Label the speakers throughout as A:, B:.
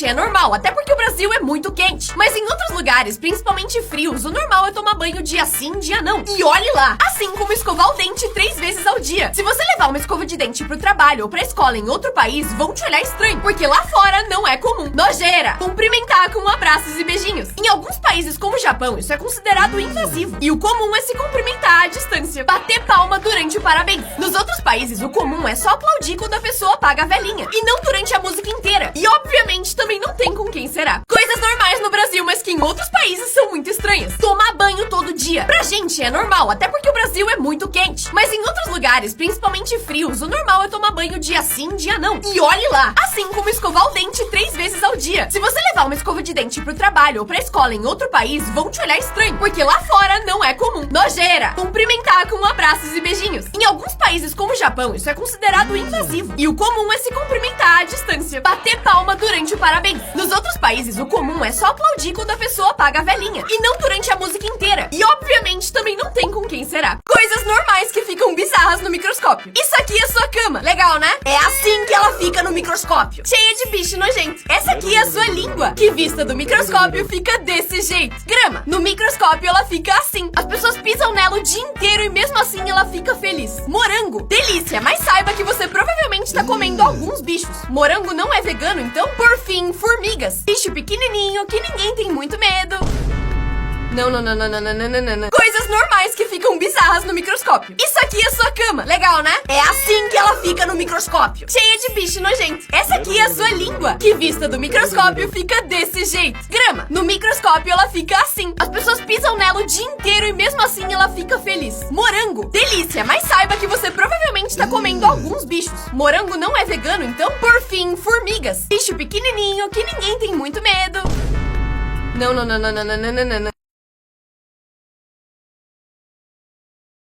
A: gente, é normal, até porque o Brasil é muito quente. Mas em outros lugares, principalmente frios, o normal é tomar banho dia sim, dia não. E olhe lá, assim como escovar o dente 3 vezes ao dia. Se você levar uma escova de dente pro trabalho ou pra escola em outro país, vão te olhar estranho, porque lá fora não é comum. Nojeira! Cumprimentar com abraços e beijinhos. Em alguns países como o Japão, isso é considerado invasivo. E o comum é se cumprimentar à distância. Bater palma durante o parabéns. Nos outros países, o comum é só aplaudir quando a pessoa apaga a velhinha. E não durante a música inteira. E obviamente também não tem com quem será. Coisas normais no Brasil, mas que em outros países são muito estranhas. Tomar banho todo dia. Pra gente é normal, até porque o Brasil é muito quente. Mas em outros lugares, principalmente frios, o normal é tomar banho dia sim, dia não. E olhe lá, assim como escovar o dente 3 vezes ao dia. Se você levar uma escova de dente pro trabalho ou pra escola em outro país, vão te olhar estranho, porque lá fora não é comum. Nojeira! Cumprimentar com abraços e beijinhos. Em alguns países como o Japão, isso é considerado invasivo. E o comum é se cumprimentar à distância. Bater palma durante o parabéns. Nos outros países, o comum é só aplaudir quando a pessoa apaga a velhinha. E não durante a música inteira. E obviamente também não tem com quem será. Coisas normais que ficam bizarras no microscópio. Isso aqui é sua cama. Legal, né? É assim que ela fica no microscópio. Cheia de bicho nojento. Essa aqui é a sua língua, que vista do microscópio fica desse jeito. Grama. No microscópio ela fica assim. As pessoas pisam nela o dia inteiro e mesmo assim ela fica feliz. Morango. Delícia, mas saiba que você provavelmente tá comendo alguns bichos. Morango não é vegano, então? Por fim, formigas. Bicho pequenininho que ninguém tem muito medo. Não. Coisas normais que ficam bizarras no microscópio. Isso aqui é sua cama. Legal, né? É assim que ela fica no microscópio. Cheia de bicho nojento. Essa aqui é a sua língua, que vista do microscópio fica desse jeito. Grama. No microscópio ela fica assim. As pessoas pisam nela o dia inteiro e mesmo assim ela fica feliz. Morango. Delícia, mas saiba que você provavelmente tá comendo alguns bichos. Morango não é vegano, então? Por fim, formigas. Bicho pequenininho que ninguém tem muito medo. Não.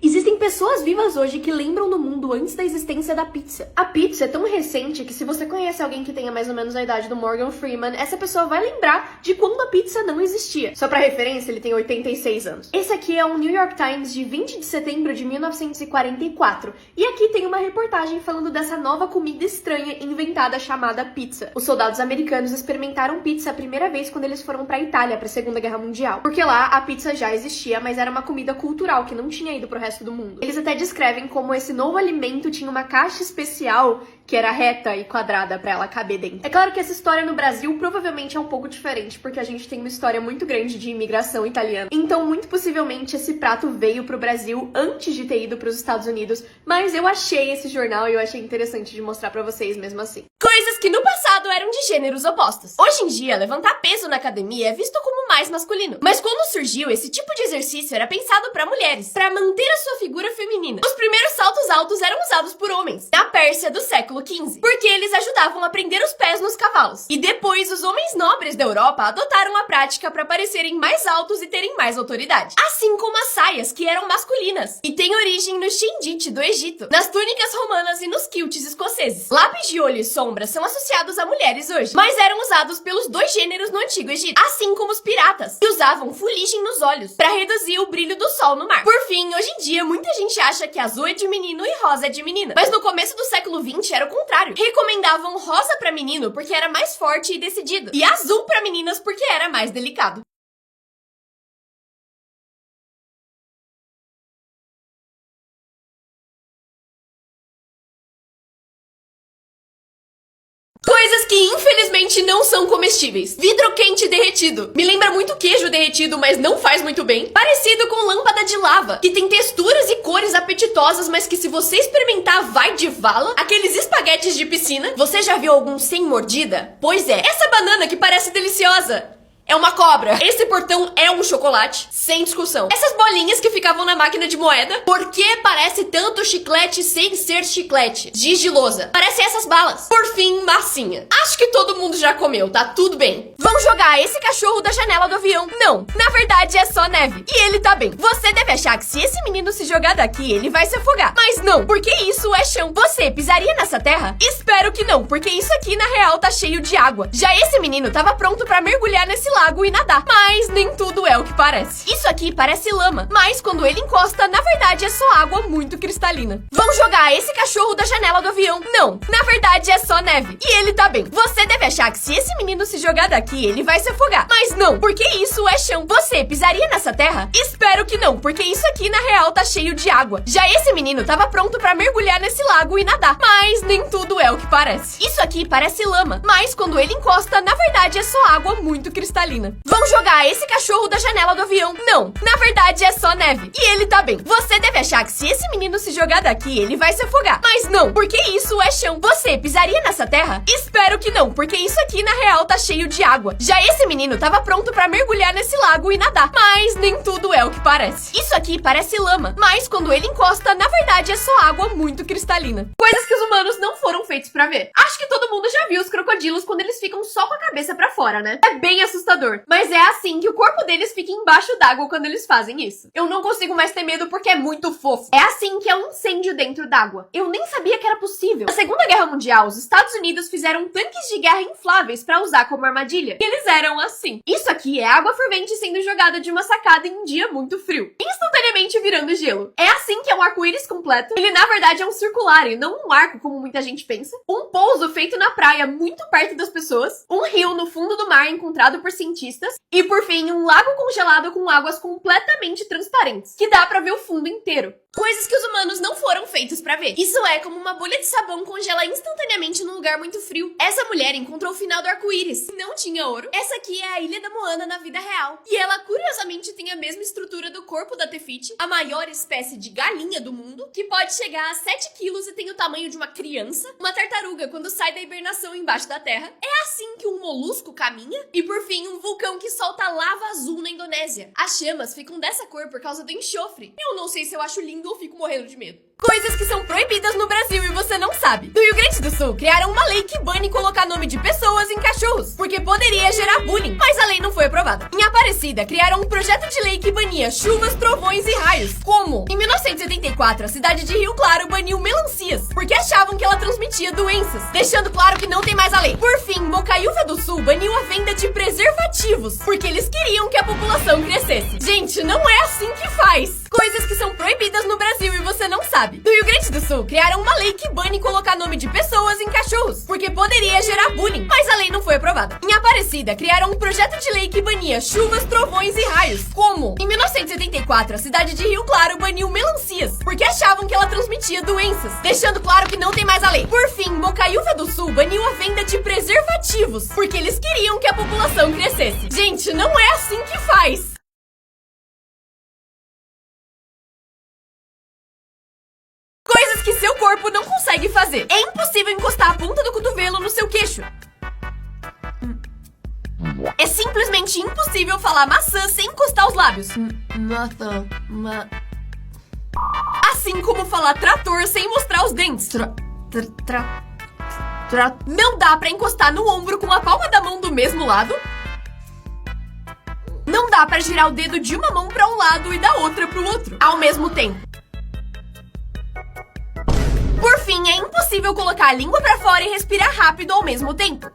A: Existem pessoas vivas hoje que lembram do mundo antes da existência da pizza. A pizza é tão recente que se você conhece alguém que tenha mais ou menos a idade do Morgan Freeman, essa pessoa vai lembrar de quando a pizza não existia. Só pra referência, ele tem 86 anos. Esse aqui é um New York Times de 20 de setembro de 1944. E aqui tem uma reportagem falando dessa nova comida estranha inventada chamada pizza. Os soldados americanos experimentaram pizza a primeira vez quando eles foram pra Itália pra Segunda Guerra Mundial. Porque lá a pizza já existia, mas era uma comida cultural que não tinha ido pro resto do mundo. Eles até descrevem como esse novo alimento tinha uma caixa especial que era reta e quadrada pra ela caber dentro. É claro que essa história no Brasil provavelmente é um pouco diferente, porque a gente tem uma história muito grande de imigração italiana. Então, muito possivelmente, esse prato veio pro Brasil antes de ter ido pros Estados Unidos, mas eu achei esse jornal e eu achei interessante de mostrar pra vocês mesmo assim. Coisas que no passado eram de gêneros opostos. Hoje em dia, levantar peso na academia é visto como mais masculino. Mas quando surgiu, esse tipo de exercício era pensado pra mulheres, pra manter a sua figura feminina. Os primeiros saltos altos eram usados por homens, na Pérsia do século XV, porque eles ajudavam a prender os pés nos cavalos. E depois, os homens nobres da Europa adotaram a prática para parecerem mais altos e terem mais autoridade. Assim como as saias, que eram masculinas, e têm origem no Shendit do Egito, nas túnicas romanas e nos quilts escoceses. Lápis de olho e sombra são associados a mulheres hoje, mas eram usados pelos dois gêneros no Antigo Egito, assim como os piratas, que usavam fuligem nos olhos para reduzir o brilho do sol no mar. Por fim, hoje em dia, muita gente acha que azul é de menino e rosa é de menina, mas no começo do século XX era o contrário. Recomendavam rosa para menino porque era mais forte e decidido, e azul para meninas porque era mais delicado. Coisas que infelizmente não são comestíveis. Vidro quente derretido. Me lembra muito queijo derretido, mas não faz muito bem. Parecido com lâmpada de lava, que tem texturas e cores apetitosas, mas que se você experimentar vai de vala. Aqueles espaguetes de piscina. Você já viu algum sem mordida? Pois é, essa banana que parece deliciosa é uma cobra. Esse portão é um chocolate, sem discussão. Essas bolinhas que ficavam na máquina de moeda. Por que parece tanto chiclete sem ser chiclete? Gigilosa. Parece essas balas. Por fim, massinha. Acho que todo mundo já comeu, tá tudo bem. Vão jogar esse cachorro da janela do avião? Não, na verdade é só neve. E ele tá bem. Você deve achar que se esse menino se jogar daqui, ele vai se afogar. Mas não, porque isso é chão. Você pisaria nessa terra? Espero que não, porque isso aqui na real tá cheio de água. Já esse menino tava pronto pra mergulhar nesse lago e nadar. Mas nem tudo é o que parece. Isso aqui parece lama, mas quando ele encosta, na verdade é só água muito cristalina. Vão jogar esse cachorro da janela do avião? Não, na verdade é só neve. E ele tá bem. Você deve achar que se esse menino se jogar daqui, ele vai se afogar. Mas não, porque isso é chão. Você pisaria nessa terra? Espero que não, porque isso aqui na real tá cheio de água. Já esse menino tava pronto pra mergulhar nesse lago e nadar. Mas nem tudo é o que parece. Isso aqui parece lama, mas quando ele encosta, na verdade é só água muito cristalina. Vão jogar esse cachorro da janela do avião? Não, na verdade é só neve. E ele tá bem. Você deve achar que se esse menino se jogar daqui, ele vai se afogar. Mas não, porque isso é chão. Você pisaria nessa terra? Espero que não, porque isso aqui na real tá cheio de água. Já esse menino tava pronto pra mergulhar nesse lago e nadar. Mas nem tudo é o que parece. Isso aqui parece lama, mas quando ele encosta, na verdade é só água muito cristalina. Coisas que os humanos não foram feitos pra ver. Acho que todo mundo já viu os crocodilos quando eles ficam só com a cabeça pra fora, né? É bem assustador. Mas é assim que o corpo deles fica embaixo d'água quando eles fazem isso. Eu não consigo mais ter medo porque é muito fofo. É assim que é um incêndio dentro d'água. Eu nem sabia que era possível. Na Segunda Guerra Mundial, os Estados Unidos fizeram tanques de guerra infláveis pra usar como armadilha. E eles eram assim. Isso aqui é água fervente sendo jogada de uma sacada em um dia muito frio, instantaneamente virando gelo. É assim que é um arco-íris completo. Ele na verdade é um circular e não um arco como muita gente pensa. Um pouso feito na praia muito perto das pessoas. Um rio no fundo do mar encontrado por cientistas. E por fim, um lago congelado com águas completamente transparentes, que dá pra ver o fundo inteiro. Coisas que os humanos não foram feitos pra ver. Isso é como uma bolha de sabão congela instantaneamente num lugar muito frio. Essa mulher encontrou o final do arco-íris. Não tinha ouro. Essa aqui é a Ilha da Moana na vida real. E ela, curiosamente, tem a mesma estrutura do corpo da Tefiti, a maior espécie de galinha do mundo, que pode chegar a 7 quilos e tem o tamanho de uma criança. Uma tartaruga, quando sai da hibernação embaixo da terra. É assim que um molusco caminha. E, por fim, um vulcão que solta lava azul na Indonésia. As chamas ficam dessa cor por causa do enxofre. Eu não sei se eu acho lindo ou fico morrendo de medo. Coisas que são proibidas no Brasil e você não sabe. No Rio Grande do Sul, criaram uma lei que bane colocar nome de pessoas em cachorros, porque poderia gerar bullying, mas a lei não foi aprovada. Em Aparecida, criaram um projeto de lei que bania chuvas, trovões e raios. Como? Em 1984, a cidade de Rio Claro baniu melancias, porque achavam que ela transmitia doenças, deixando claro que não tem mais a lei. Por fim, Bocaiúva do Sul baniu a venda de preservativos, porque eles queriam que a população crescesse. Gente, não é assim que faz. Coisas que são proibidas no Brasil e você não sabe. No Rio Grande do Sul, criaram uma lei que bane colocar nome de pessoas em cachorros, porque poderia gerar bullying, mas a lei não foi aprovada. Em Aparecida, criaram um projeto de lei que bania chuvas, trovões e raios. Como? Em 1984, a cidade de Rio Claro baniu melancias, porque achavam que ela transmitia doenças, deixando claro que não tem mais a lei. Por fim, Bocaiúva do Sul baniu a venda de preservativos, porque eles queriam que a população crescesse. Gente, não é assim que faz. Coisas que seu corpo não consegue fazer. É impossível encostar a ponta do cotovelo no seu queixo. É simplesmente impossível falar maçã sem encostar os lábios. Assim como falar trator sem mostrar os dentes. Não dá pra encostar no ombro com a palma da mão do mesmo lado. Não dá pra girar o dedo de uma mão pra um lado e da outra pro outro ao mesmo tempo. Por fim, é impossível colocar a língua pra fora e respirar rápido ao mesmo tempo.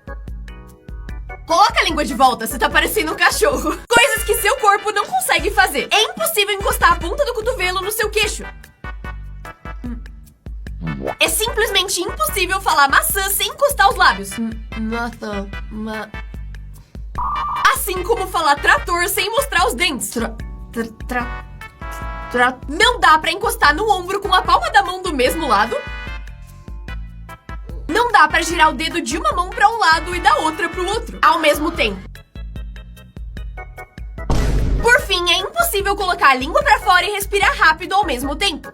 A: Coloca a língua de volta, você tá parecendo um cachorro. Coisas que seu corpo não consegue fazer. É impossível encostar a ponta do cotovelo no seu queixo. É simplesmente impossível falar maçã sem encostar os lábios. Assim como falar trator sem mostrar os dentes. Não dá pra encostar no ombro com a palma da mão do mesmo lado. Não dá pra girar o dedo de uma mão pra um lado e da outra pro outro ao mesmo tempo. Por fim, é impossível colocar a língua pra fora e respirar rápido ao mesmo tempo.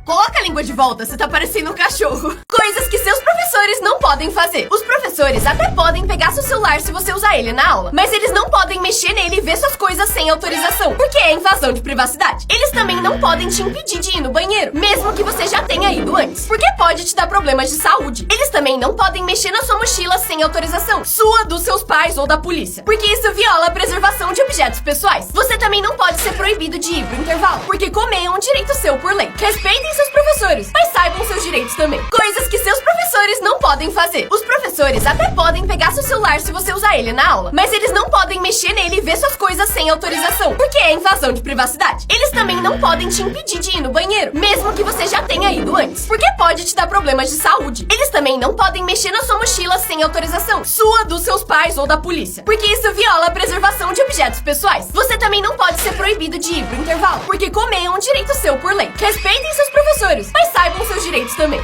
A: Coloca a língua de volta, você tá parecendo um cachorro. Coisas que seus professores não podem fazer. Os professores até podem pegar seu celular se você usar ele na aula, mas eles não podem mexer nele e ver suas coisas sem autorização, porque é invasão de privacidade. Eles também não podem te impedir de ir no banheiro, mesmo que você já tenha ido antes, porque pode te dar problemas de saúde. Eles também não podem mexer na sua mochila sem autorização, sua, dos seus pais ou da polícia, porque isso viola a preservação de objetos pessoais. Você também não pode ser proibido de ir pro intervalo, porque comer é um direito seu por lei. Respeitem seus professores, mas saibam seus direitos também. Coisas que seus professores professores não podem fazer. Os professores até podem pegar seu celular se você usar ele na aula, mas eles não podem mexer nele e ver suas coisas sem autorização, porque é invasão de privacidade. Eles também não podem te impedir de ir no banheiro, mesmo que você já tenha ido antes, porque pode te dar problemas de saúde. Eles também não podem mexer na sua mochila sem autorização, sua, dos seus pais ou da polícia, porque isso viola a preservação de objetos pessoais. Você também não pode ser proibido de ir pro intervalo, porque comer é um direito seu por lei. Respeitem seus professores, mas saibam seus direitos também.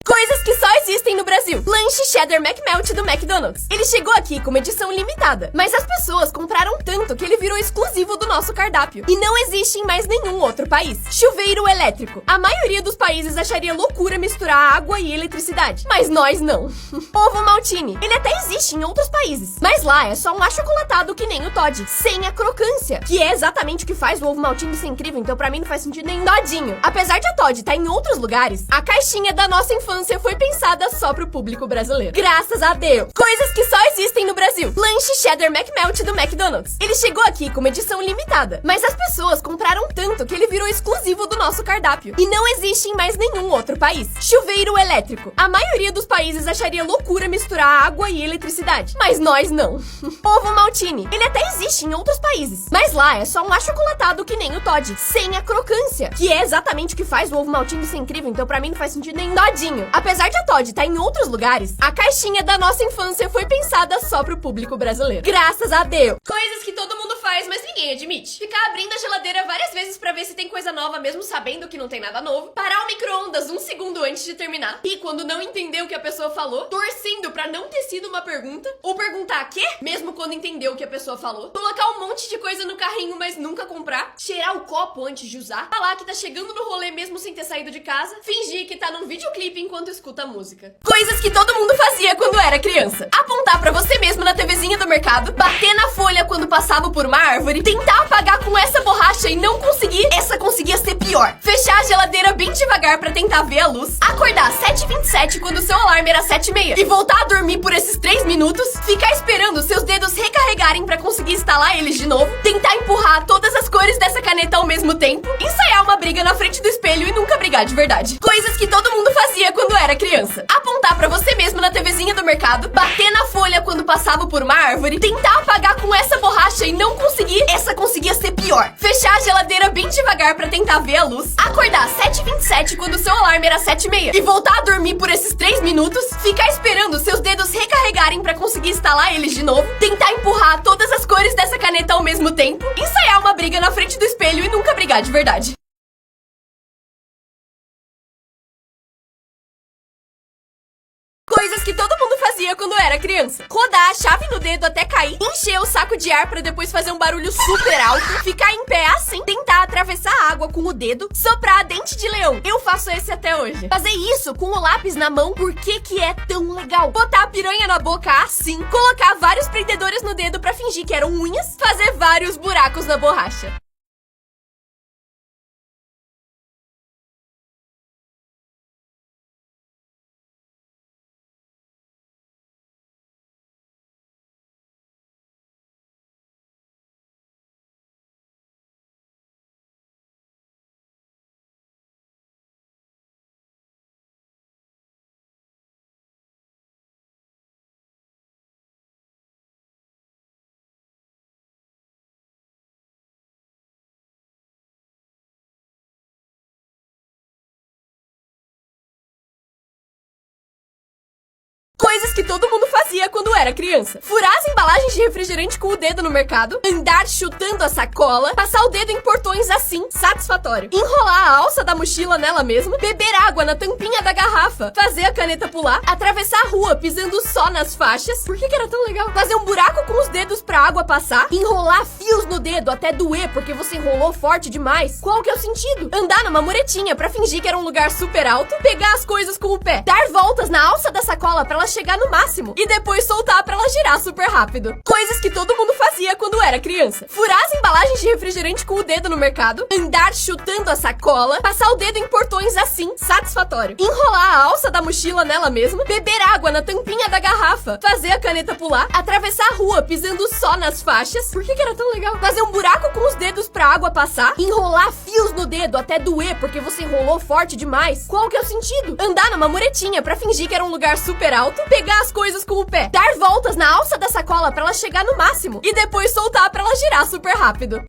A: Coisas que só existem no Brasil. Lanche Cheddar McMelt do McDonald's. Ele chegou aqui com uma edição limitada, mas as pessoas compraram tanto que ele virou exclusivo do nosso cardápio. E não existe em mais nenhum outro país. Chuveiro elétrico. A maioria dos países acharia loucura misturar água e eletricidade, mas nós não. Ovo maltine. Ele até existe em outros países, mas lá é só um achocolatado que nem o Toddy, sem a crocância, que é exatamente o que faz o ovo maltine ser incrível, então pra mim não faz sentido nenhum. Todinho. Apesar de a Toddy estar em outros lugares, a caixinha da nossa infância foi pensada só pro público brasileiro. Graças a Deus! Coisas que só existem no Brasil. Lanche Cheddar McMelt do McDonald's. Ele chegou aqui com uma edição limitada, mas as pessoas compraram tanto que ele virou exclusivo do nosso cardápio. E não existe em mais nenhum outro país. Chuveiro elétrico. A maioria dos países acharia loucura misturar água e eletricidade, mas nós não. Ovo maltine. Ele até existe em outros países, mas lá é só um achocolatado que nem o Toddy, sem a crocância, que é exatamente o que faz o ovo maltine ser incrível, então pra mim não faz sentido nenhum. Todinho. Apesar de a Toddy estar em outros lugares, a caixinha da nossa infância foi pensada só pro público brasileiro. Graças a Deus! Coisas que todo mundo faz, mas ninguém admite. Ficar abrindo a geladeira várias vezes pra ver se tem coisa nova, mesmo sabendo que não tem nada novo. Parar o micro-ondas 1 segundo antes de terminar. E quando não entender o que a pessoa falou, torcendo pra não ter sido uma pergunta. Ou perguntar quê? Mesmo quando entendeu o que a pessoa falou. Colocar um monte de coisa no carrinho, mas nunca comprar. Cheirar o copo antes de usar. Falar que tá chegando no rolê mesmo sem ter saído de casa. Fingir que tá num videoclipe enquanto escuta música. Coisas que todo mundo fazia quando era criança. Apontar pra você mesmo na TVzinha do mercado, bater na folha quando passava por uma árvore, tentar apagar com essa borracha e não conseguir, essa conseguia ser pior. Fechar a geladeira bem devagar pra tentar ver a luz, acordar às 7h27 quando o seu alarme era 7h30 e voltar a dormir por esses 3 minutos, ficar esperando seus dedos recarregarem pra conseguir instalar eles de novo, tentar empurrar todas as cores dessa caneta ao mesmo tempo, ensaiar uma briga na frente do espelho e nunca brigar de verdade. Coisas que todo mundo fazia quando era criança. Apontar pra você mesmo na TVzinha do mercado, bater na folha quando passava por uma árvore, tentar apagar com essa borracha e não conseguir, essa conseguia ser pior. Fechar a geladeira bem devagar pra tentar ver a luz, acordar às 7h27 quando o seu alarme era 7h30 e voltar a dormir por esses 3 minutos, ficar esperando seus dedos recarregarem pra conseguir instalar eles de novo, tentar empurrar todas as cores dessa caneta ao mesmo tempo, ensaiar uma briga na frente do espelho e nunca brigar de verdade. Coisas que todo mundo fazia quando era criança. Rodar a chave no dedo até cair, encher o saco de ar pra depois fazer um barulho super alto, ficar em pé assim, tentar atravessar a água com o dedo, soprar a dente de leão. Eu faço esse até hoje. Fazer isso com o lápis na mão, por que que é tão legal? Botar a piranha na boca assim, colocar vários prendedores no dedo pra fingir que eram unhas, fazer vários buracos na borracha. Coisas que todo mundo fazia quando era criança. Furar as embalagens de refrigerante com o dedo no mercado, andar chutando a sacola, passar o dedo em portões assim, satisfatório. Enrolar a alça da mochila nela mesma, beber água na tampinha da garrafa, fazer a caneta pular, atravessar a rua pisando só nas faixas. Por que era tão legal? Fazer um buraco com os dedos pra água passar, enrolar fios no dedo até doer porque você enrolou forte demais. Qual que é o sentido? Andar numa muretinha pra fingir que era um lugar super alto, pegar as coisas com o pé, dar voltas na alça da sacola pra ela chegar chegar no máximo e depois soltar pra ela girar super rápido. Coisas que todo mundo fazia quando era criança. Furar as embalagens de refrigerante com o dedo no mercado, andar chutando a sacola, passar o dedo em portões assim, satisfatório. Enrolar a alça da mochila nela mesma, beber água na tampinha da garrafa, fazer a caneta pular, atravessar a rua pisando só nas faixas. Por que era tão legal? Fazer um buraco com os dedos pra água passar, enrolar fios no dedo até doer porque você enrolou forte demais. Qual que é o sentido? Andar numa muretinha pra fingir que era um lugar super alto, pegar as coisas com o pé, dar voltas na alça da sacola pra ela chegar no máximo e depois soltar pra ela girar super rápido.